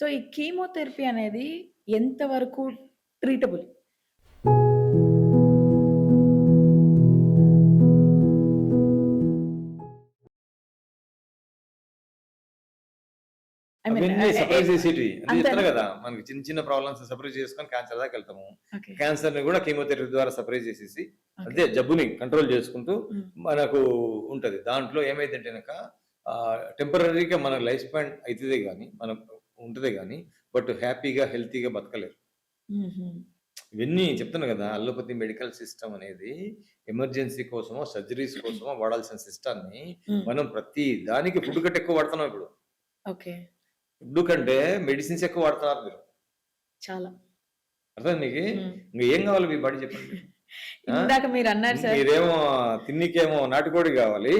So, ఈ chemotherapy అనేది ఎంత వరకు ట్రీటబుల్? ఐ మీన్ అవన్నీ ఎ ఎ సర్ప్రైజ్ చేసేటివి. అంటే చెప్తాను అంతేనా? కదా! మనకి చిన్న చిన్న ప్రాబ్లమ్స్ సర్ప్రైజ్ చేసుకొని క్యాన్సర్ దాకా వెళ్తాము. ఓకే. క్యాన్సర్‌ని కూడా కీమోథెరపీ ద్వారా సర్ప్రైజ్ చేసేసి ఓకే. అదే జబ్బుని కంట్రోల్ చేసుకుంటూ హ్మ్. మనకు ఉంటది. దాంట్లో ఏమైద్దంటే గనక టెంపరరీగా మన లైఫ్ స్పాన్ అయితదే గాని, మనకు ఉంటదే గాని, బట్ హ్యాపీగా, హెల్తీగా బతకలేరు. హుహు. ఇవన్నీ చెప్తున్నా కదా! అల్లోపతి మెడికల్ సిస్టమ్ అనేది ఎమర్జెన్సీ కోసమో, సర్జరీస్ కోసమో వాడాల్సిన సిస్టమ్‌ని హ్మ్. మనం ప్రతి దానికి ఫుడ్ కంటే ఎక్కువ వాడుతున్నాం ఇప్పుడు. ఓకే. ఫుడ్ కంటే మెడిసిన్స్ ఎక్కువ వాడుతున్నారు మీరు. చాలా. అర్థమైందా మీకి? హ్మ్. ఇంక ఏం కావాలి మీ బాడీ చెప్పండి? ఆ! ఇందాక మీరన్నారు సార్. మీరేమో తిన్నికేమో నాటుకోడి కావాలి.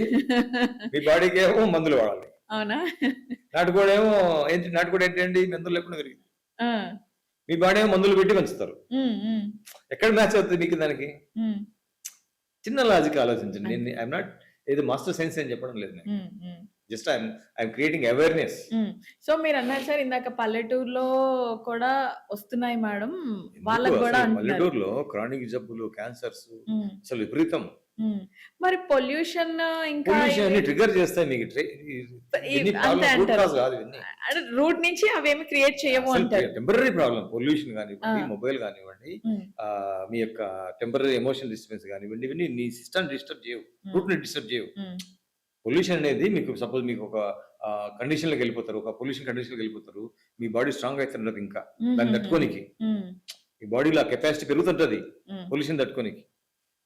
మీ బాడీకేమో మందులు వాడాలి. అవునా? నాటుకోడేమో ఏంటి నాటుకోడి ఏంటండి? మందులు లేకుండా పెరిగిద్ది. ఆ! మీ బాడీ ఏమో మందులు పెట్టి పెంచుతారు. హ్మ్. హ్మ్. ఎక్కడ మ్యాచ్ అవుతది మీకు దానికి? హ్మ్. చిన్న లాజిక్ ఆలోచించండి. అంతే. నేను ఐయామ్ నాట్ ఏదో మాస్టర్ సైన్స్ అని చెప్పడం లేదు నేను. హ్మ్. హ్మ్. Just I'm creating awareness. హ్మ్. సో, మీరన్నారు సార్ ఇందాక పల్లెటూరులో కూడా వస్తున్నాయి మేడం. ఎందుకు వాళ్ళకి గూడా అసలు అంటున్నారు. పల్లెటూరులో క్రానిక్ జబ్బులు, క్యాన్సర్స్ హ్మ్. అసలు విపరీతం. హ్మ్. మరి పొల్యూషన్ ఇంకా పొల్యూషన్ ఇవి అన్ని ట్రిగ్గర్ చేస్తాయి మీకు. ఇవన్నీ అంతే ప్రాబ్లమ్ రూట్ అంటారు. కాజ్ కాదు ఇవన్నీ. అంటే రూట్ నుంచి అవేమి క్రియేట్ చేయవు అసలు అంటారు. టెంపరరీ ప్రాబ్లమ్ పొల్యూషన్ ఆ! గానివ్వండి, మొబైల్ గానివ్వండి, హ్మ్. మీ యొక్క టెంపరరీ ఎమోషనల్ డిస్టర్బెన్స్ గానివ్వండి, ఇవన్నీ నీ సిస్టమ్‌ని డిస్టర్బ్ చేయవు. హ్మ్. రూట్‌ని డిస్టర్బ్ చేయవు. హ్మ్. పొల్యూషన్ అనేది మీకు సపోజ్ మీకు ఒక కండిషన్‌లోకెళ్ళిపోతారు. ఒక పొల్యూషన్ కండిషన్‌లోకెళ్ళిపోతారు. మీ బాడీ స్ట్రాంగ్ అయితుంటది ఇంకా. దాన్ని హుహుహుహు. తట్టుకోనికి. హ్మ్. మీ బాడీలో ఆ కెపాసిటీ పెరుగుతుంటది. హ్మ్. పొల్యూషన్ తట్టుకోనికి.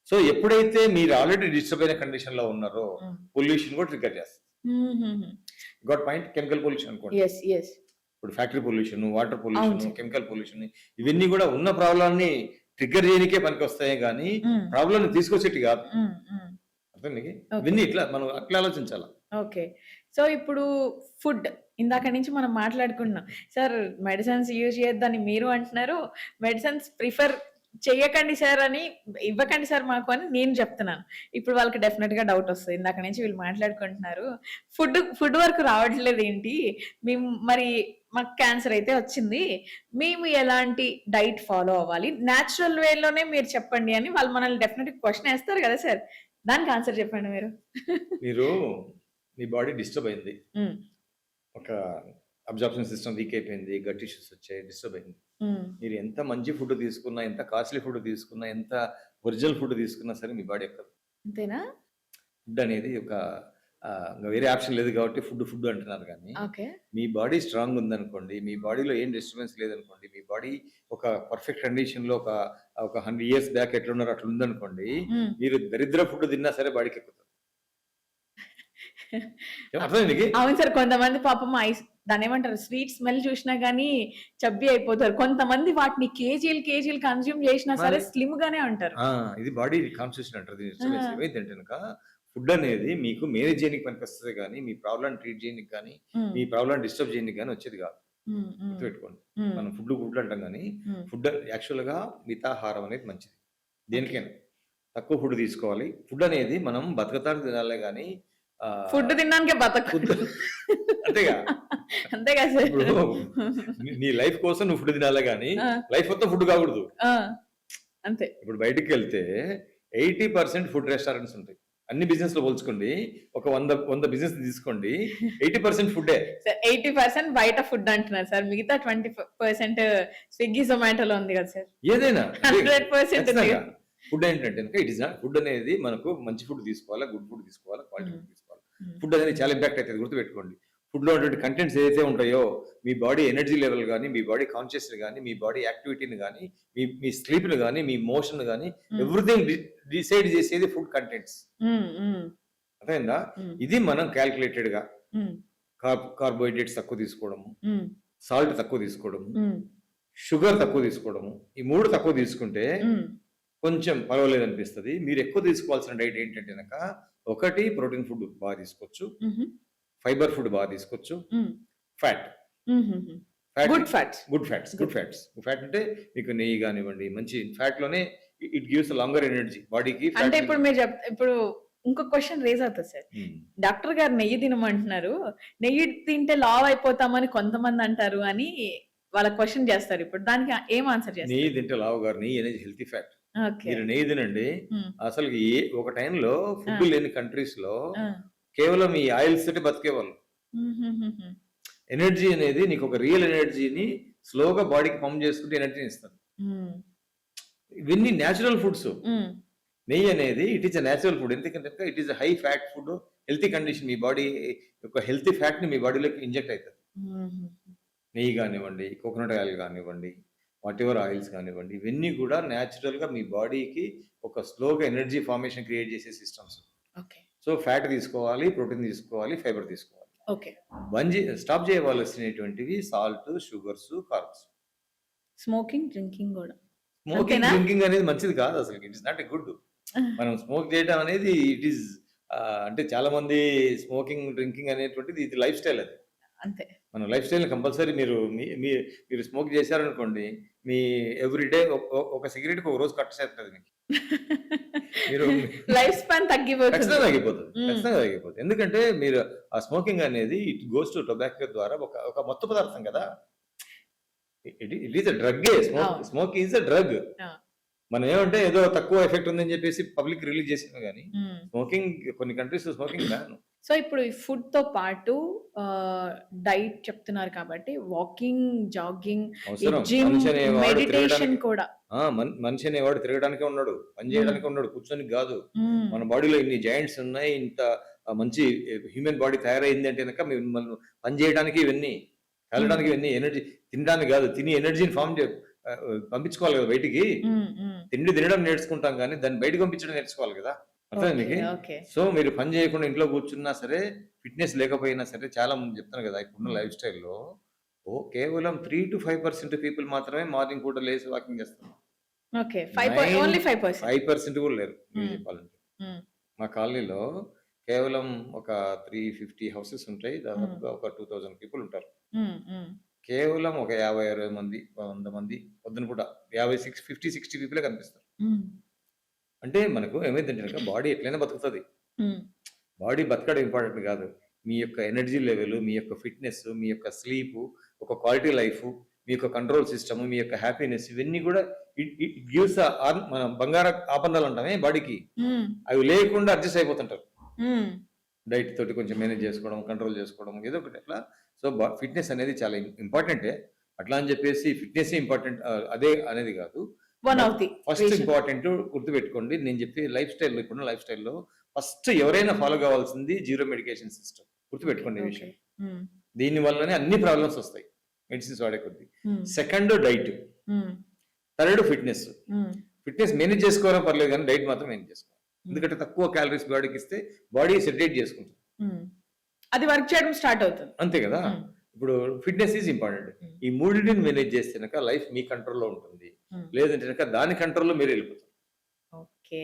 సో, ఎప్పుడైతే మీరు ఆల్రెడీ డిస్టర్బ్ అయిన కండిషన్‌లో ఉన్నారో, హ్మ్. పొల్యూషన్ కూడా ట్రిగ్గర్ చేస్తది. హుహుహు. Got point? కెమికల్ పొల్యూషన్ అనుకోండి. యెస్. యెస్. ఇప్పుడు ఫ్యాక్టరీ పొల్యూషన్, వాటర్ అవును పొల్యూషన్, సార్. కెమికల్ పొల్యూషన్ ఇవన్నీ గూడా ఉన్న ప్రాబ్లమ్‌ని ట్రిగ్గర్ చేయనికే పనికొస్తాయే గానీ, హ్మ్. ప్రాబ్లమ్‌ని తీసుకొచ్చేటివి గాదు. హ్మ్. హ్మ్. అర్థమైందా మీకి? ఓకే. ఇవన్నీ ఇట్లా మనం అట్లా ఆలోచించాల. ఓకే. సో, ఇప్పుడు ఫుడ్ ఇందాక నుంచి మనం మాట్లాడుకుంటున్నాం. సార్ మెడిసిన్స్ యూజ్ చేయొద్దని మీరు అంటున్నారు. మెడిసిన్స్ ప్రిఫర్ చెయ్యకండి సార్ అని, ఇవ్వకండి సార్ మాకు అని నేను చెప్తున్నాను. ఇప్పుడు వాళ్ళకి డెఫినిట్‌గా డౌటొస్తది. ఇందాక నుంచి వీళ్ళు మాట్లాడుకుంటున్నారు. ఫుడ్ వరకు రావట్లేదేంటి? మేము మరి మాకు క్యాన్సర్ అయితే వచ్చింది. మేము ఎలాంటి డైట్ ఫాలో అవ్వాలి? నేచురల్ వేలోనే మీరు చెప్పండి అని వాళ్ళు మనల్ని డెఫినిట్‌గా క్వెషన్ ఏస్తారు కదా సార్! దానికి ఆన్సర్ చెప్పండి మీరు. మీరు మీ బాడీ డిస్టర్బ్ అయింది. హ్మ్. ఒక అబ్జార్ప్షన్ సిస్టమ్ వీక్ అయిపోయింది. గట్ ఇష్యూస్ వచ్చాయి. డిస్టర్బ్ అయింది. హ్మ్. మీరు ఎంత మంచి ఫుడ్ తీసుకున్నా, ఎంత కాస్ట్‌లీ ఫుడ్ తీసుకున్నా, ఎంత ఒరిజినల్ ఫుడ్ తీసుకున్నా సరే మీ బాడీ ఎక్కదు. అంతేనా? ఫుడ్ అనేది ఒక ఇంక వేరే ఆప్షన్ లేదు కాబట్టి ఫుడ్ అంటున్నారు గానీ, ఓకే. మీ బాడీ స్ట్రాంగ్ ఉందనుకోండి, మీ బాడీలో ఏం డిస్టర్బెన్స్ లేదనుకోండి, మీ బాడీ ఒక పర్ఫెక్ట్ కండిషన్‌లో ఒక 100 ఇయర్స్ బ్యాక్ ఎట్లున్నారో అట్లుందనుకోండి, హ్మ్. మీరు దరిద్ర ఫుడ్ తిన్నా సరే బాడీకెక్కుతది. అ అర్థమైందా మీకి? అవును సార్. కొంతమంది పాపం దాన్నేమంటారు స్వీట్ స్మెల్ చూషినా గాని చబ్బీ అయిపోతారు. కొంతమంది వాటిని కేజీలు, కేజీలు కన్జ్యూమ్ చేషినా సరే మరి స్లిమ్ గానే ఉంటారు. ఆ! ఇది బాడీ కాన్స్టిట్యూషన్ అంటారు. దీని ఆ! డిస్టర్బెన్స్ ఏమైందంటే గనక, ఫుడ్ అనేది మీకు మేనేజ్ చేయనీకి పనికొస్తది గానీ, మీ ప్రాబ్లమ్‌ని ట్రీట్ చేయనీకి గానీ, హ్మ్. మీ ప్రాబ్లమ్‌ని డిస్టర్బ్ చేయనీకి గానీ వచ్చేది గాదు. హ్మ్. హ్మ్. గుర్తుపెట్టుకోండి. హ్మ్. మనం ఫుడ్ అంటాం గానీ, హ్మ్. ఫుడ్ యాక్చువల్‌గా మితాహారం అనేది మంచిది. ఓకే. దేనికైనా. తక్కువ ఫుడ్ తీసుకోవాలి. ఫుడ్ అనేది మనం బతకతానికి తినాలే గానీ ఫుడ్ ఆహ్, తినడానికే బతకు. ఫుడ్ అంతేగా. అంతే కదా సార్. ఇప్పుడు నీ లైఫ్ కోసం నువ్వు ఫుడ్ తినాలే గానీ, ఆ! లైఫ్ మొత్తం ఫుడ్ కాకూడదు. ఆ! అంతే. ఇప్పుడు బయటికెళ్తే 80% ఫుడ్ రెస్టారెంట్స్ ఉంటాయి. అన్ని బిజినెస్‌లో పోల్చుకోండి. ఒక 100 బిజినెస్ తీసుకోండి. 80% ఫుడ్డే. సార్ 80% బయట ఫుడ్ అంటున్నారు సార్. మిగతా 20% స్విగ్గీ, జొమాటోలో ఉంది కదా సార్. ఏదైనా అదే 100% ఉంది ఖచ్చితంగా. కదా! ఫుడ్ ఏంటంటే గనుక ఇట్ ఈస్ నాట్ ఫుడ్ అనేది మనకు మంచి ఫుడ్ తీసుకోవాలా, గుడ్ ఫుడ్ తీసుకోవాలా, క్వాలిటీ హ్మ్. ఫుడ్ తీసుకోవాలి. హ్మ్. ఫుడ్ అనేది చాలా ఇంపాక్ట్ అయితది గుర్తుపెట్టుకోండి. ఫుడ్‌లో ఉన్నటువంటి కంటెంట్స్ ఏదైతే ఉంటాయో, మీ బాడీ ఎనర్జీ లెవెల్ గాని, మీ బాడీ కాన్షియస్‌ని గాని, మీ బాడీ యాక్టివిటీని గాని, మీ స్లీప్‌ని గాని, మీ మోషన్‌ని గాని హ్మ్. ఎవ్రీథింగ్ డిసైడ్ చేసేది ఫుడ్ కంటెంట్స్. హ్మ్. హ్మ్. అర్థమైందా? హ్మ్. ఇది మనం కాలిక్యులేటెడ్‌గా హ్మ్. కార్బోహైడ్రేట్స్ తక్కువ తీసుకోవడము, హ్మ్. సాల్ట్ తక్కువ తీసుకోవడము, హ్మ్. షుగర్ తక్కువ తీసుకోవడము. ఈ 3 తక్కువ తీసుకుంటే హ్మ్. కొంచెం పర్వాలేదనిపిస్తది. మీరెక్కువ తీసుకోవాల్సిన డైట్ ఏంటంటే గనక, ఒకటి ప్రోటీన్ ఫుడ్ తీసుకోవచ్చు. హుహు. ఫైబర్ ఫుడ్ తీసుకోవచ్చు. హ్మ్. ఫ్యాట్. హుహుహు. Fat good fats. Good fats. Good good. Fats. Fat అంటే మీకు నెయ్యి గానివ్వండి, మంచి ఫ్యాట్‌లోనే ఇట్ గివ్స్ లాంగర్ ఎనర్జీ. బాడీకి అంటే ఫ్యాట్ ఇప్పుడు మీరు ఇప్పుడు ఇంకొక క్వశ్చన్ రేజ్ అవుతుంది సార్. ఉమ్. డాక్టర్ గారు నెయ్యి తినమంటున్నారు. నెయ్యి తింటే లావ్ అయిపోతామని కొంతమంది అంటారు అని వాళ్ళ క్వశ్చన్ చేస్తారు. ఇప్పుడు దానికి ఏం ఆన్సర్ నెయ్యి చేస్తారు? తింటే లావు గారు, నెయ్యి అనేది హెల్తీ ఫ్యాట్. ఓకే. మీరు నెయ్యి తినండి. ఉమ్, అసలు ఒక టైంలో ఫుడ్ ఆ, లేని కంట్రీస్ లో ఆ, కేవలం ఈ ఆయిల్స్ తోటి బతికేవాళ్ళు. ఉమ్, ఉమ్, ఉమ్, ఉమ్, ఎనర్జీ అనేది నీకు ఒక రియల్ ఎనర్జీని స్లోగా బాడీకి పంప్ చేసుకుంటే ఎనర్జీని ఇస్తుంది. ఉమ్, ఇవన్నీ న్యాచురల్ ఫుడ్స్. ఉమ్, నెయ్యి అనేది it is a natural food. ఎందుకంటే it is high fat food. Healthy condition, మీ బాడీ యొక్క హెల్తీ ఫ్యాట్ ని మీ బాడీలోకి ఇంజెక్ట్ అవుతుంది. ఉమ్, నెయ్యి కానివ్వండి, కోకోనట్ ఆయిల్ కానివ్వండి, వాట్ ఎవర్ ఆయిల్స్ కానివ్వండి, ఇవన్నీ కూడా న్యాచురల్ గా మీ బాడీకి ఒక స్లోగా ఎనర్జీ ఫార్మేషన్ క్రియేట్ చేసే సిస్టమ్స్. ఓకే. సో ఫ్యాట్ తీసుకోవాలి, ప్రోటీన్ తీసుకోవాలి, ఫైబర్ తీసుకోవాలి. ఓకే. స్టాప్ చేయవలసినటువంటివి salt, sugars, carbs. Smoking, drinking కూడా స్మోకింగ్, అంతేనా? డ్రింకింగ్ అనేది మంచిది కాదు అసలు. It is not a good. మనం స్మోక్ చేయడం అనేది ఇట్ ఈస్ అంటే చాలా మంది స్మోకింగ్, డ్రింకింగ్ అనేటువంటిది ఇది లైఫ్ స్టైల్. అది అంతే. మన లైఫ్ స్టైల్ కంపల్సరీ మీరు స్మోక్ చేశారనుకోండి, మీ ఎవ్రీడే ఒక సిగరెట్ ఒక రోజు కట్ చేస్తుంది మీకు. మీరు లైఫ్ స్పాన్ తగ్గిపోతుంది. ఖచ్చితంగా తగ్గిపోతుంది. మ్మ్. ఖచ్చితంగా తగ్గిపోతుంది. ఎందుకంటే మీరు ఆ స్మోకింగ్ అనేది ఇట్ గోస్ టు టొబాకో ద్వారా ఒక మత్తు పదార్థం కదా. It is a drug. అవును. Smoke is a drug. ఆ. మనం ఏమంటే ఏదో తక్కువ ఎఫెక్ట్ ఉందని చెప్పేసి పబ్లిక్ రిలీజ్ చేసాము కానీ మ్మ్. స్మోకింగ్ కొన్ని కంట్రీస్ స్మోకింగ్ బ్యాన్. సో ఇప్పుడు ఈ ఫుడ్ తో పాటు డైట్ చెప్తున్నారు కాబట్టి వాకింగ్, జాగింగ్, అవసరం. జిమ్, మనిషి అనేవాడు మెడిటేషన్ తిరగడానికి కూడా. మనిషి అనేవాడు తిరగడానికే ఉన్నాడు, పని చేయడానికే ఉన్నాడు, కూర్చొని కాదు. మ్మ్. మన బాడీలో ఇన్ని జాయింట్స్ ఉన్నాయి, ఇంత మంచి హ్యూమన్ బాడీ తయారైంది అంటే కనుక మనం పని చేయడానికి ఇవన్నీ, కలడానికి ఇవన్నీ, ఎనర్జీ తినడానికి కాదు, తిని ఎనర్జీని పంపించుకోవాలి కదా బయటికి. మ్మ్. మ్మ్. తిండి తినడం నేర్చుకుంటాం కానీ దాన్ని బయటకు పంపించడం నేర్చుకోవాలి కదా. అర్థమైంది ఓకే. మీకు? ఓకే. సో మీరు పని చేయకుండా ఇంట్లో కూర్చున్నా సరే, ఫిట్నెస్ లేకపోయినా సరే, చాలా మంది చెప్తాను కదా ఇప్పుడున్న లైఫ్ స్టైల్లో కేవలం 3 to 5% పీపుల్ మాత్రమే మార్నింగ్ పూట లేచి వాకింగ్ చేస్తారు. ఓకే. ఓన్లీ 5%. 5% కూడా లేరు మీరు మ్మ్. చెప్పాలంటే. మ్మ్. మా కాలనీలో కేవలం ఒక 350 హౌసెస్ ఉంటాయి. దాదాపుగా ఒక 2000 పీపుల్ ఉంటారు. మ్మ్. మ్మ్. కేవలం ఒక 50-60 మంది, 100 మంది పొద్దున పూట 50-60 పీపులే కనిపిస్తారు. మ్మ్. అంటే మనకు ఏమైందంటే కనుక బాడీ ఎట్లయినా బతుకుతుంది. మ్మ్. బాడీ బతకడం ఇంపార్టెంట్ కాదు. మీ యొక్క ఎనర్జీ లెవెల్, మీ యొక్క ఫిట్నెస్, మీ యొక్క స్లీప్, ఒక క్వాలిటీ లైఫ్, మీ యొక్క కంట్రోల్ సిస్టమ్, మీ యొక్క హ్యాపీనెస్, ఇవన్నీ కూడా ఇట్ గివ్స్ మనం బంగార ఆపన్నాలు అంటామే బాడీకి. మ్మ్. అవి లేకుండా అడ్జస్ట్ అయిపోతుంటారు. మ్మ్. డైట్ తోటి కొంచెం మేనేజ్ చేసుకోవడం, కంట్రోల్ చేసుకోవడం, ఏదో ఒకటి అట్లా. సో ఫిట్నెస్ అనేది చాలా ఇంపార్టెంటే. అట్లా అని చెప్పేసి ఫిట్నెస్ ఇంపార్టెంట్ అదే అనేది కాదు. One of the first important గుర్తుపెట్టుకోండి, నేను చెప్పే లైఫ్ స్టైల్లో, ఇప్పుడున్న లైఫ్ స్టైల్లో ఫస్ట్ ఎవరైనా ఫాలో కావాల్సింది జీరో మెడికేషన్ సిస్టమ్. గుర్తుపెట్టుకోండి ఈ విషయం. దీని వల్లనే అన్ని ప్రాబ్లమ్స్ వస్తాయి మెడిసిన్స్ వాడే కొద్ది. Second diet, third fitness. Fitness manage చేసుకోవడం పర్లేదు కానీ డైట్ మాత్రం మేనేజ్ చేసుకోవాలి. ఎందుకంటే తక్కువ క్యాలరీస్ బాడీకి ఇస్తే బాడీ సెటరేట్ చేసుకుంటుంది, అది వర్క్ చేయడం స్టార్ట్ అవుతుంది. అంతే కదా. ఇప్పుడు ఫిట్నెస్ ఈజ్ ఇంపార్టెంట్. ఈ మూడింటిని మేనేజ్ చేస్తే కనుక లైఫ్ మీ కంట్రోల్లో ఉంటుంది. లేదంటే కనుక దాని కంట్రోల్లో మీరు వెళ్ళిపోతారు. ఓకే.